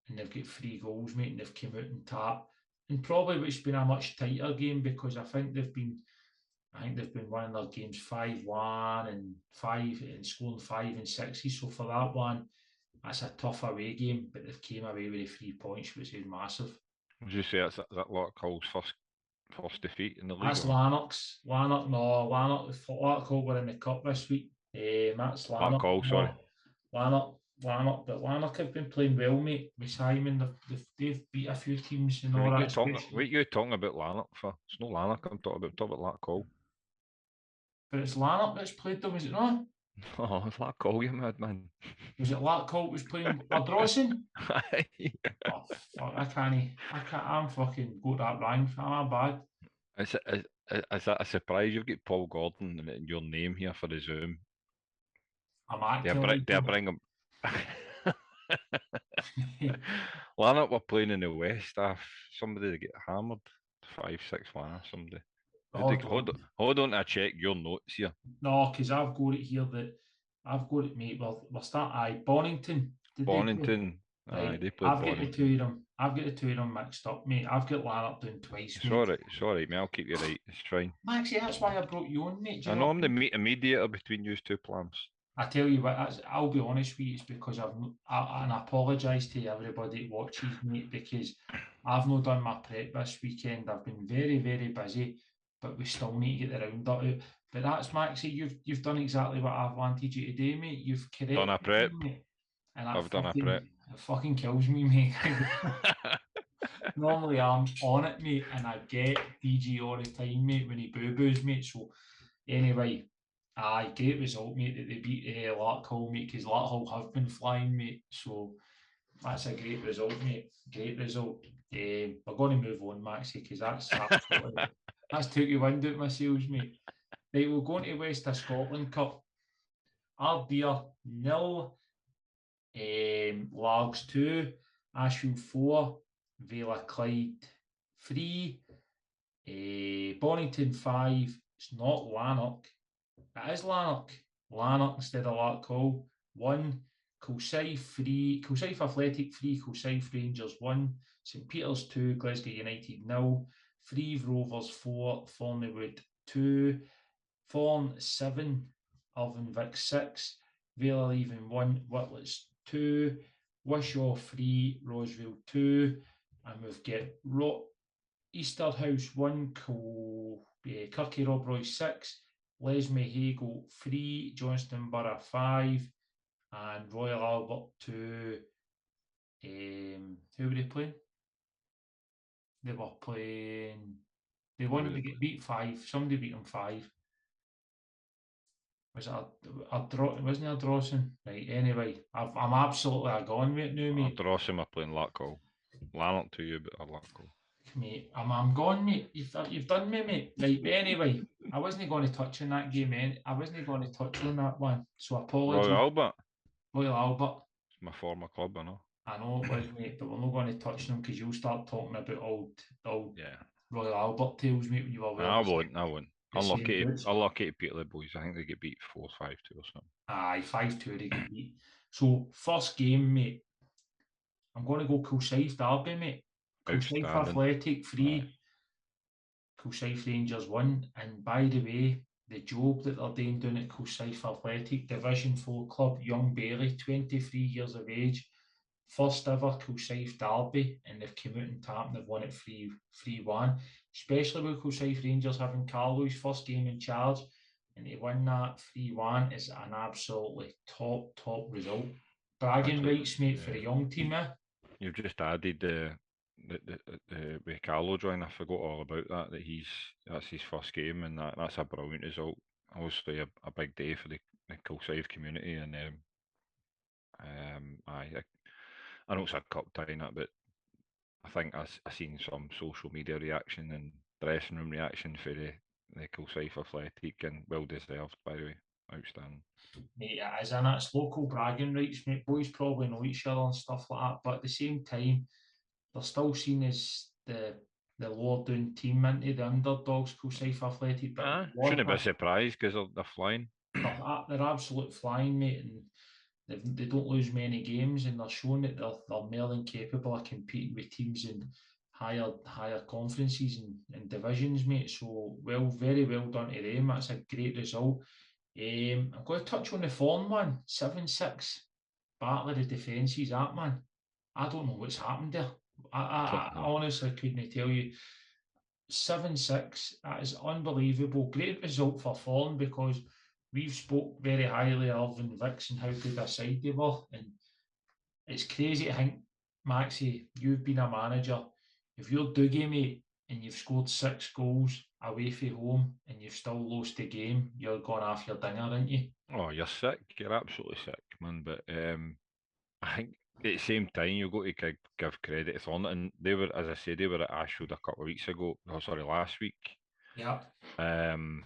and they've got 3 goals, mate, and they've come out and tapped. And probably it's been a much tighter game because I think they've been winning their games 5-1 and 5 and scoring 5 and 6. So for that one, that's a tough away game, but they've came away with the 3 points, which is massive. Would you say that's that Larkhall's first defeat in the league? That's Lanark's. Larkhall were in the cup this week. That's Lanark. Larkhall, sorry. Lanark, but Lanark have been playing well, mate. With Simon, they've beat a few teams and all that. What are you talking about Lanark for? It's not Lanark I'm talking about Larkhall. But it's Lanark that's played them, is it not? Oh, it's Larkhall, you mad man. Was it Larkhall was playing Ardrossan? Oh, fuck, I can't, I'm fucking got that wrong. I'm bad. Is that a surprise you've got Paul Gordon in your name here for the Zoom? I'm actually... They're bring him... Lanark were playing in the West. Somebody get hammered 5-6 Lanark. Somebody. Hold on, I check your notes here. No, because I've got it here mate. We'll start. Bonington. Right. They played Bonington. I've got the two of them mixed up, mate. I've got Lanark doing twice. Sorry, mate. I'll keep you right. It's fine. Maxie, that's why I brought you on, mate. I know I'm the mediator between you two plans. I tell you what, I'll be honest with you, it's because and I apologise to everybody that watches, mate, because I've not done my prep this weekend. I've been very, very busy, but we still need to get the round out. But that's Maxie, you've done exactly what I've wanted you to do, mate. You've corrected done a prep. Me, and I've done a prep. It fucking kills me, mate. Normally I'm on it, mate, and I get DG all the time, mate, when he boo-boos, mate. So anyway, great result, mate, that they beat Larkhall, mate, because Larkhall have been flying, mate. So that's a great result, mate. Great result. We're going to move on, Maxie, because that's took you wind out my sails, mate. Right, we'll go into West of Scotland Cup. Ardrossan 0, Largs 2, Ashfield 4, Vela Clyde 3, Bonington 5. It's not Lanark. It is Lanark. Lanark instead of Larkhall 1, Kilsyth Athletic 3, Kilsyth Rangers 1, St Peters 2, Glasgow United 0, Freve Rovers 4, Thornywood 2, Thorn 7, Irvine Vics 6, Vale Leaving 1, Whitlets 2, Wishaw 3, Roseville 2, and we've got Easterhouse 1, Kirky Robroy 6, Lesmie Hago 3, Johnston Borough 5, and Royal Albert 2. Who were they playing? They were playing. They wanted to get beat 5. Somebody beat them 5. Was it wasn't it Ardrossan? Right, anyway, I'm absolutely gone with it now, mate. Ardrossan are playing Larkhall. Lanark to you, but Larkhall. Mate, I'm gone, mate. You've done me, mate. Right, but anyway, I wasn't going to touch on that game, man. I wasn't going to touch on that one. So apologies. Royal Albert. It's my former club, I know. I know it was, mate, but we're not going to touch them because you'll start talking about old Royal Albert tales, mate, when you were I won't. Unlucky to beat the boys. I think they get beat 4-5-2 or something. Aye, 5-2 they get beat. So, first game, mate, I'm going to go Kilsyth Derby, mate. Kilsyth Athletic 3, Kilsyth Rangers 1. And by the way, the job that they're doing at Kilsyth Athletic, Division 4 club, young Bailey, 23 years of age, first ever Kilsyth Derby, and they've come out and tapped and they've won it 3-1. Especially with Kilsyth Rangers having Carlo's first game in charge, and to win that 3-1 is an absolutely top result. Bragging rights, mate, for a young team, eh? You've just added the with Carlo joining. I forgot all about that. That's his first game, and that's a brilliant result. Obviously, a big day for the Kilsyth community, and I know it's a cup tie in it, but I think I seen some social media reaction and dressing room reaction for the Kilsyth Athletic, and well deserved, by the way. Outstanding. Mate, it is, and it's local bragging rights, mate. Boys probably know each other and stuff like that, but at the same time, they're still seen as the lower down team into the underdogs, Kilsyth Athletic. But Shouldn't be surprised because they're flying. They're absolute flying, mate, and they don't lose many games, and they're showing that they're more than capable of competing with teams in higher conferences and divisions, mate. So very well done to them. That's a great result. I'm going to touch on the Thorn one, 7-6. Battle of the defences, that man. I don't know what's happened there. I honestly couldn't tell you. 7-6, that is unbelievable. Great result for Thorn, because we've spoke very highly of Irvine Vics and how good a side they were. And it's crazy to think, Maxie, you've been a manager. If you're Dougie, mate, and you've scored 6 goals away from home and you've still lost the game, you're going off your dinger, aren't you? Oh, you're sick. You're absolutely sick, man. But I think at the same time, you've got to give credit to Thorn. And they were, as I said, they were at Ashfield a couple of weeks ago. Oh, sorry, last week. Yeah. And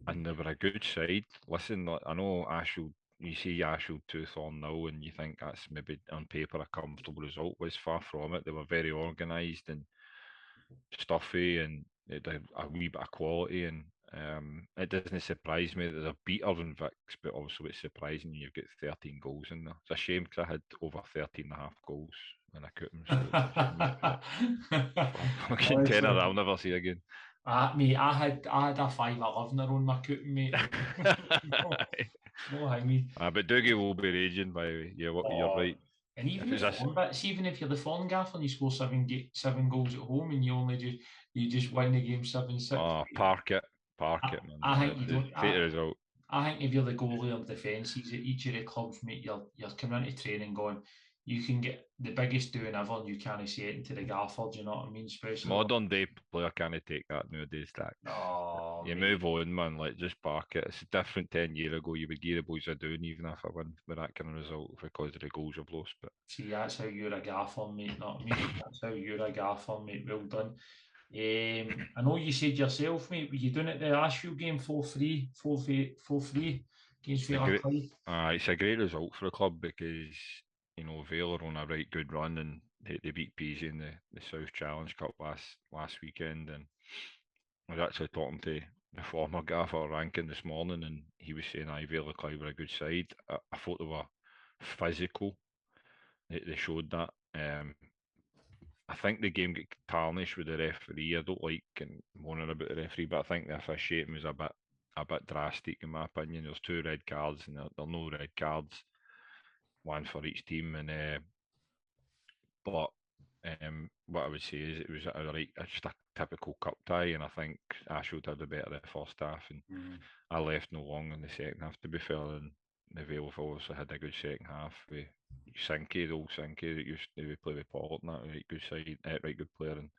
they were a good side. Listen, I know Ashfield, you see Ashfield 2 Thorn now, and you think that's maybe on paper a comfortable result. Was far from it. They were very organised and stuffy, and it had a wee bit of quality, and it doesn't surprise me that they've beat Irvine Vics, but also it's surprising you've got 13 goals in there. It's a shame because I had over 13.5 goals and I couldn't. So fucking tenner I'll never see again. Mate, I had a 5-11er on my cooking, mate. No, I mean. But Dougie will be raging, by the way. You're right. And even even if you're the Thorn gaffer and you score 7 goals at home and you just win the game 7-6. Oh, park it, man. I think you don't. Result. I think if you're the goalie of defences at each of the clubs, mate, you're coming into training going, you can get the biggest doing ever and you can't say it into the gaffer, do you know what I mean? Especially modern day player can't take that nowadays, Dax. Oh, you move on, man. Like, just park it. It's different 10 years ago. You would gear the boys are doing even if I win with that kind of result because of the goals you've lost. But see, that's how you're a gaffer, mate. Not me. That's how you're a gaffer, mate. Well done. I know you said yourself, mate, were you doing it the Ashfield game 4-3 against Clyde? It's a great result for the club because, you know, Vale are on a right good run and they beat Peasy in the South Challenge Cup last weekend. And I was actually talking to the former gaffer Rankin this morning, and he was saying Vale and Clyde were a good side. I thought they were physical. They showed that. I think the game got tarnished with the referee. I don't like moaning about the referee, but I think the officiating was a bit drastic in my opinion. There's 2 red cards, and there are no red cards, one for each team. And but what I would say is it was just a typical cup tie, and I think Ashfield had the better the first half, and I left no long in the second half. To be fair, and the Vale have also had a good second half with Sinky, the old Sinky that used to play with Paul, and that right good side, right good player, and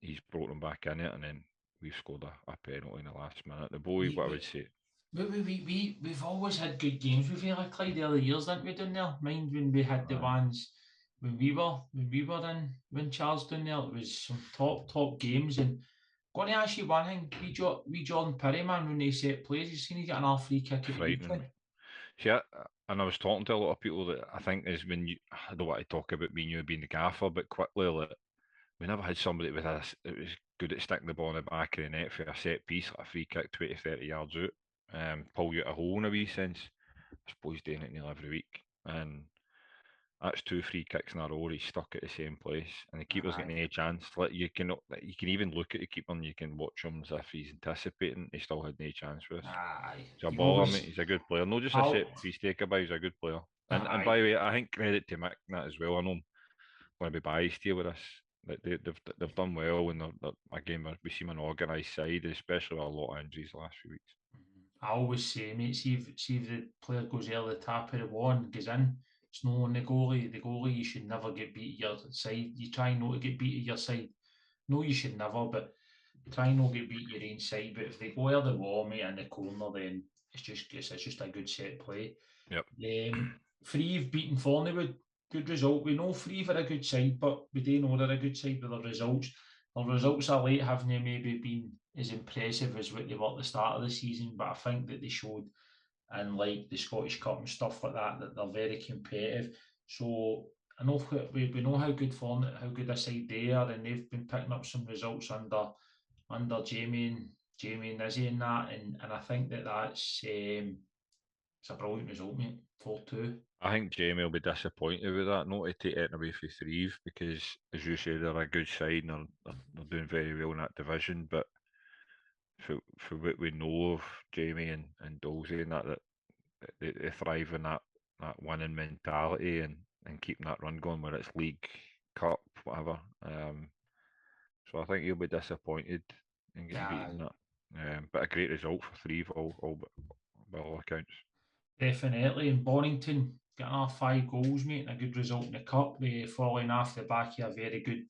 he's brought them back in it, and then we've scored a penalty in the last minute. The boy, what I would say. We've always had good games with Vale Clyde the other years, didn't we, down there? Mind when we had the ones when we were when Charles down there, it was some top games. And going to ask you one thing, we Jordan Perry, man, when they set plays, you seen he get an free kick at the weekend. Yeah, and I was talking to a lot of people that I think is when I don't want to talk about me and you being the gaffer, but quickly, like, we never had somebody with us that was good at sticking the ball in the back of the net for a set piece, like a free kick 20-30 yards out, pull you out a hole in a wee sense. I suppose he's doing it nearly every week, and that's 2 free kicks in a row. He's stuck at the same place, and the keeper's getting a chance. Like, you can even look at the keeper and you can watch him as if he's anticipating. He still had no chance for us. He's a baller, mate. He's a good player. Not just a set piece taker, but he's a good player. And by the way, I think credit to Mick and that as well. I know I'm going to be biased here with this. They've done well, and again we seem an organised side, especially with a lot of injuries the last few weeks. I always say, mate, see if the player goes early, the tap of the one goes in. It's no on the goalie. The goalie, you should never get beat at your side. You try not to get beat at your side. No, you should never, but try not to get beat your own side. But if they go over the wall, mate, in the corner, then it's just a good set play. Yep. Threave beating Thorn, good result. We know Threave are a good side, but we do know they're a good side with their results. Their results are late haven't maybe been as impressive as what they were at the start of the season, but I think that they showed in like the Scottish Cup and stuff like that they're very competitive. So I know we know how good a side they are, and they've been picking up some results under Jamie and Izzy and that, and I think that's it's a brilliant result, mate. 4-2. I think Jamie will be disappointed with that, not to take it away from Threave, because, as you say, they're a good side and they're doing very well in that division. But for what we know of Jamie and Dolsey and that they thrive in that winning mentality and keeping that run going, whether it's league, cup, whatever. So I think he'll be disappointed in getting beaten that. But a great result for Threave, by all accounts. Definitely. And Bonington getting off 5 goals, mate, and a good result in the cup. They following off the back of a very good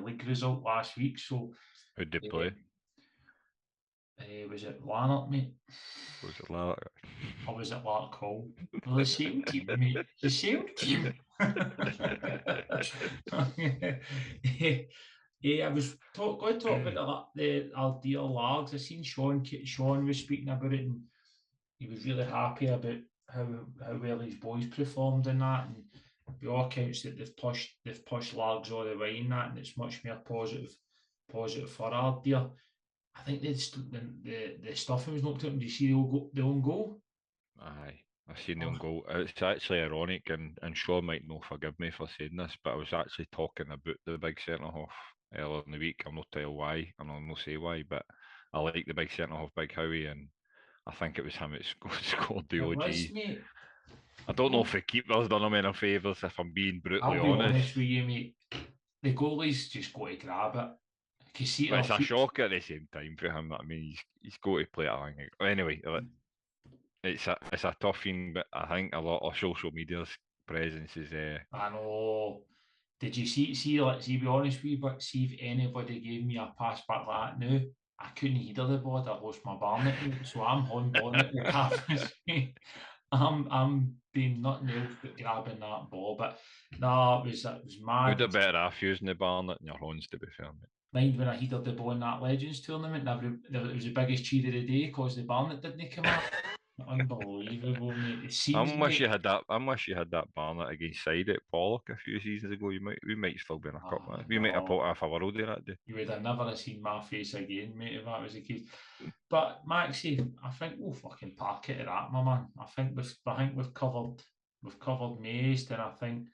league result last week. So who'd they play? Was it Lanark, mate? Was it Lanark? Or was it Lark Hall? Well, the same team, mate. The same team. Yeah, I was going to talk about our dear Largs. I seen Sean was speaking about it, and he was really happy about how well his boys performed in that, and by all accounts that they've pushed Largs all the way in that, and it's much more positive for our dear. I think the stuff I was looked at. Did you see the own goal? Aye, I've seen the own goal. It's actually ironic, and Shaw might not forgive me for saying this, but I was actually talking about the big centre half earlier in the week. I'll not tell why, and I'll not say why, but I like the big centre half, Big Howie, and I think it was him that scored the OG. Mate. I don't know if the keeper's done him any favours, if I'm being brutally honest. I'll be honest with you, mate. The goalie's just got to grab it. But it's a shock at the same time for him. I mean, he's got to play it. Anyway, it's a tough thing, but I think a lot of social media's presence is. I know. Did you see? Let's be honest with you, but see if anybody gave me a pass back like that now, I couldn't header the ball. I lost my Barnet, so I'm handballing it the cameras. I'm being nothing else but grabbing that ball. But no, it was mad. You'd have better off using the Barnet in your hands, to be fair, mate. Mind when I headed the ball in that Legends tournament, it was the biggest cheer of the day because the Barnet didn't come up. Unbelievable, mate. It seems, I wish you had that Barnet against Side at Pollock a few seasons ago. We might still be in a cup, man. We might have put half a world there that day. You would have never seen my face again, mate, if that was the case. But Maxie, I think we'll fucking park it at that, my man. I think we've covered most, and I think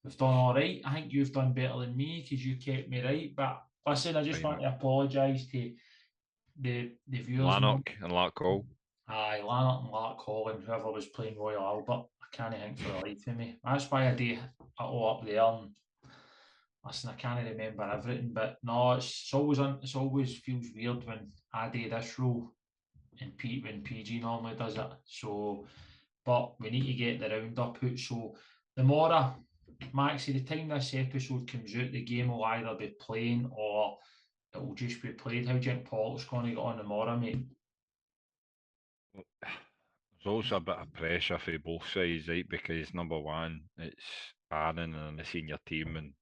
we've done all right. I think you've done better than me because you kept me right. But listen, I just want to apologise to the viewers. Lanark and Lark Hall. Aye, Lanark and Lark Hall and whoever was playing Royal Albert. I can't think for the life of me. That's why I do it all up there. And listen, I can't remember everything, but no, it always feels weird when I do this role and when PG normally does it. So, but we need to get the roundup out. So tomorrow, Maxie, the time this episode comes out, the game will either be playing or it will just be played. How do you think Paul's going to get on tomorrow, mate? There's also a bit of pressure for both sides, right? Because number one, it's Aaron and the senior team, and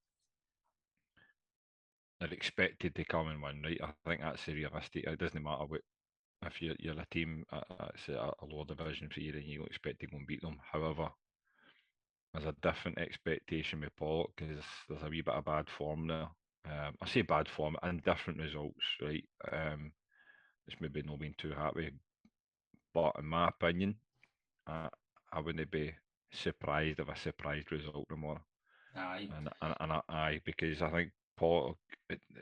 they're expected to come and win, right? I think that's the realistic. It doesn't matter what if you're a team at a lower division for you, then you don't expect to go and beat them. However, there's a different expectation with Pollock because there's a wee bit of bad form there. I say bad form and different results, right? It's maybe not being too happy, but in my opinion, I wouldn't be surprised if a surprise result tomorrow. Aye. And aye, because I think Pollock,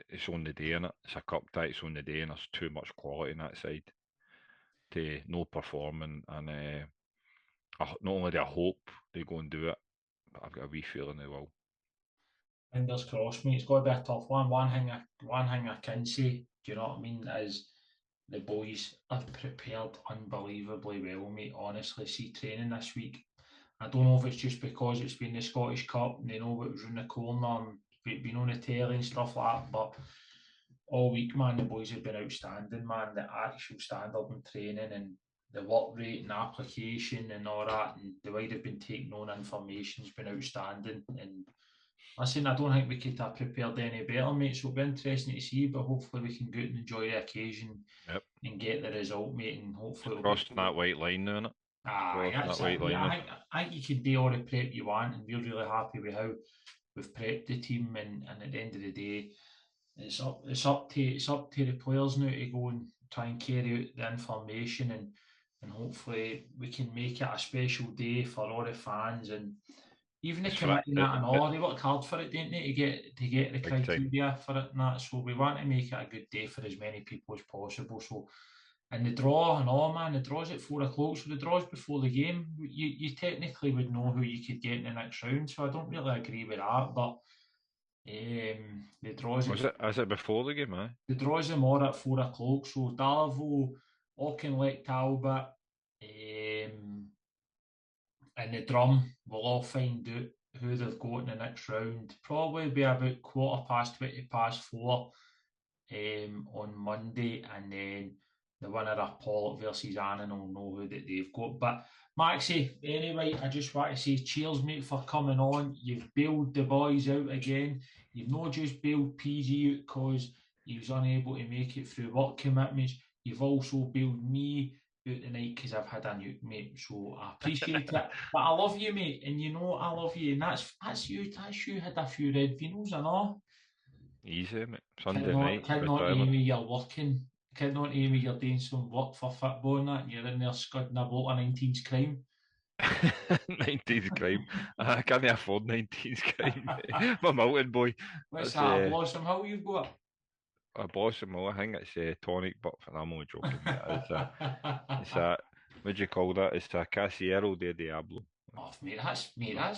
it's on the day, and it's a cup tie, it's on the day, and there's too much quality in that side to no perform, and not only do I hope they go and do it, but I've got a wee feeling they will. Fingers crossed, mate. It's got to be a tough one. One thing I can say, do you know what I mean, is the boys have prepared unbelievably well, mate. Honestly, see training this week. I don't know if it's just because it's been the Scottish Cup and they know what was around the corner and been on the telly and stuff like that, but all week, man, the boys have been outstanding, man. The actual standard in training, and the work rate and application and all that, and the way they've been taking on information has been outstanding. And listen, I don't think we could have prepared any better, mate. So it'll be interesting to see, but hopefully we can go out and enjoy the occasion and get the result, mate. And hopefully it'll crossing that white line now, innit? that's it. I think you can do all the prep you want, and we're really happy with how we've prepped the team. And at the end of the day, it's up to the players now to go and try and carry out the information, and hopefully we can make it a special day for all the fans and even the committee and that and all. They worked hard for it, didn't they, to get the criteria for it and that. So we want to make it a good day for as many people as possible. So, and the draw and all, man, the draw's at 4 o'clock, so the draw's before the game. You technically would know who you could get in the next round, so I don't really agree with that, but the draws is it before the game, eh? The draws are more at 4 o'clock, so Darvo, Auchinleck, Talbot, and the Drum will all find out who they've got in the next round. Probably be about 4:15 on Monday, and then the winner of Pollock versus Annan will know who that they've got. But Maxie, anyway, I just want to say cheers, mate, for coming on. You've bailed the boys out again. You've not just bailed PG out because he was unable to make it through work commitments. You've also bailed me out tonight because I've had a nuke, mate. So I appreciate it. But I love you, mate, and you know I love you. And that's you. That's you had a few red vinos, I know. Easy, mate. Sunday night. Not Amy, you're working. Not Amy, you're doing some work for football and that, and you're in there scudding a boat of 19's crime. 19's crime. I can't afford 19's crime. I'm a mountain boy. What's that? Blossom Hill you've got? A Blossom Hill. I think it's tonic, but I'm only joking. It's a what do you call that? It's a Casillero de Diablo. Oh, mate, that's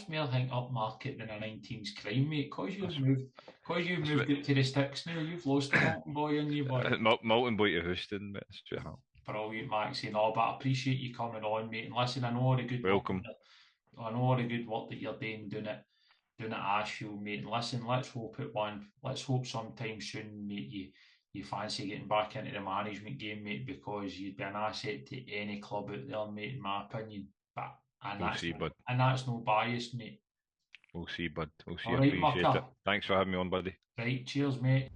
more think upmarket than a 19's crime, mate. Cause you've moved it to the sticks now. You've lost the mountain boy in you, boy. Mountain boy to Houston, mate. That's true. Brilliant, Maxie. No, but I appreciate you coming on, mate. And listen, I know all the good welcome. I know all the good work that you're doing at Ashfield, mate. And listen, let's hope sometime soon, mate, you fancy getting back into the management game, mate, because you'd be an asset to any club out there, mate, in my opinion. But and that's no bias, mate. We'll see, bud. We'll see. I appreciate it. Thanks for having me on, buddy. Right, cheers, mate.